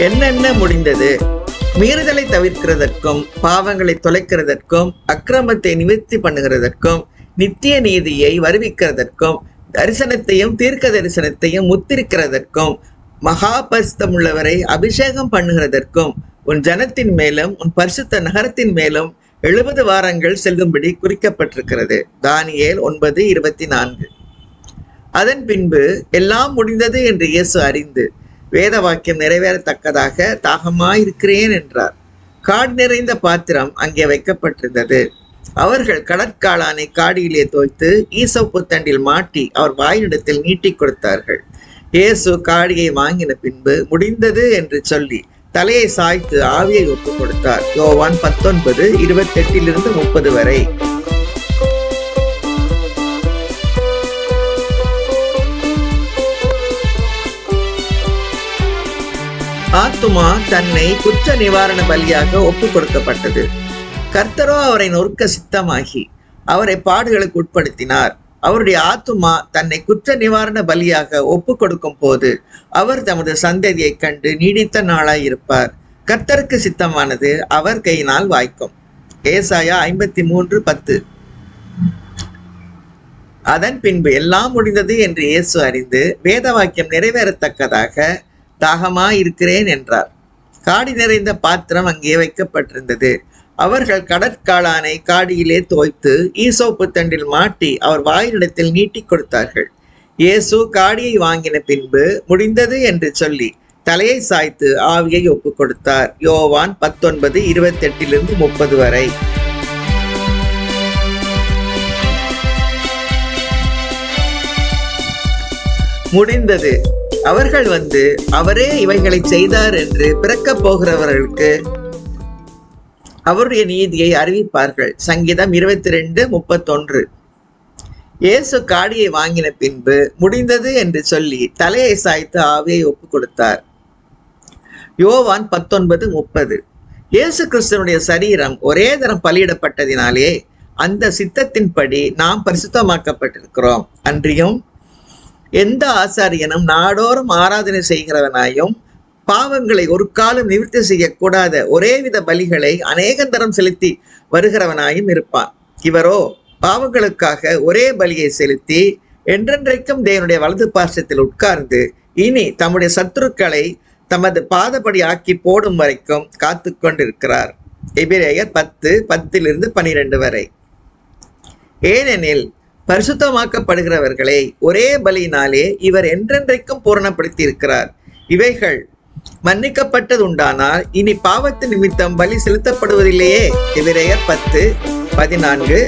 என்னென்ன முடிந்தது? மீறுதலை தவிர்க்கிறதற்கும், பாவங்களை தொலைக்கிறதற்கும், அக்கிரமத்தை நிவர்த்தி பண்ணுகிறதற்கும், நித்திய நீதியை வருவிக்கிறதற்கும், தரிசனத்தையும் தீர்க்க தரிசனத்தையும் முத்திரிக்கிறதற்கும், மகாபரிசுத்தமுள்ளவரை அபிஷேகம் பண்ணுகிறதற்கும், உன் ஜனத்தின் மேலும் உன் பரிசுத்த நகரத்தின் மேலும் 70 வாரங்கள் செல்லும்படி குறிக்கப்பட்டிருக்கிறது. தானியேல் 9:24. அதன் பின்பு எல்லாம் முடிந்தது என்று இயேசு அறிந்து வேத வாக்கியம் நிறைவேறத்தக்கதாக தாகமாயிருக்கிறேன் என்றார். காடு நிறைந்த பாத்திரம் அங்கே வைக்கப்பட்டிருந்தது. அவர்கள் கடற்காளானை காடியிலே தோய்த்து ஈசோப்பு தண்டில் மாட்டி அவர் வாயினிடத்தில் நீட்டி கொடுத்தார்கள். இயேசு காடியை வாங்கின பின்பு முடிந்தது என்று சொல்லி தலையை சாய்த்து ஆவியை ஒப்புக் கொடுத்தார். யோவான் 19:28-30 வரை. ஆத்துமா தன்னை குற்ற நிவாரண பலியாக ஒப்புக் கொடுக்கப்பட்டது. கர்த்தரோ அவரை நொறுக்க சித்தமாகி அவரை பாடுகளுக்கு உட்படுத்தினார். அவருடைய ஆத்துமா தன்னை குற்ற நிவாரண பலியாக ஒப்புக் கொடுக்கும் போது அவர் தமது சந்ததியை கண்டு நீடித்த நாளாய் இருப்பார். கர்த்தருக்கு சித்தமானது அவர் கையினால் வாய்க்கும். ஏசாயா 53:10. அதன் பின்பு எல்லாம் முடிந்தது என்று இயேசு அறிந்து வேத வாக்கியம் நிறைவேறத்தக்கதாக தாகமாயிருக்கிறேன் என்றார். காடி நிறைந்த பாத்திரம் அங்கே வைக்கப்பட்டிருந்தது. அவர்கள் கடற்காளானை காடியிலே தோய்த்து ஈசோப்பு தண்டில் மாட்டி அவர் வாயினிடத்தில் நீட்டி கொடுத்தார்கள். இயேசு காடியை வாங்கின பின்பு முடிந்தது என்று சொல்லி தலையை சாய்த்து ஆவியை ஒப்புக் கொடுத்தார். யோவான் 19:28-30 வரை. முடிந்தது. அவர்கள் வந்து அவரே இவைகளை செய்தார் என்று பிறக்கப் போகிறவர்களுக்கு அவருடைய நீதியை அறிவிப்பார்கள். சங்கீதம் 22:31. இயேசு காடியை வாங்கின பின்பு முடிந்தது என்று சொல்லி தலையை சாய்த்து ஆவியை ஒப்புக் கொடுத்தார். யோவான் 19:30. இயேசு கிறிஸ்துவனுடைய சரீரம் ஒரே தரம் பலியிடப்பட்டதினாலே அந்த சித்தத்தின்படி நாம் பரிசுத்தமாக்கப்பட்டிருக்கிறோம். அன்றியும் எந்த ஆசாரியனும் நாடோறும் ஆராதனை செய்கிறவனாயும் பாவங்களை ஒரு காலம் நிவர்த்தி செய்யக்கூடாத ஒரேவித பலிகளை அநேகந்தரம் செலுத்தி வருகிறவனாயும் இருப்பான். இவரோ பாவங்களுக்காக ஒரே பலியை செலுத்தி என்றென்றைக்கும் தேவனுடைய வலது பார்சத்தில் உட்கார்ந்து இனி தம்முடைய சத்துருக்களை தமது பாதப்படி ஆக்கி போடும் வரைக்கும் காத்து கொண்டிருக்கிறார். எபிரேயர் 10:10-12 வரை. ஏனெனில் பரிசுத்தமாக்கப்படுகிறவர்களை ஒரே பலியினாலே இவர் என்றென்றைக்கும் பூரணப்படுத்தி இருக்கிறார். இவைகள் மன்னிக்கப்பட்டது உண்டானால் இனி பாவத்து நிமித்தம் பலி செலுத்தப்படுவதில்லையே. எபிரேயர் 10:14-18.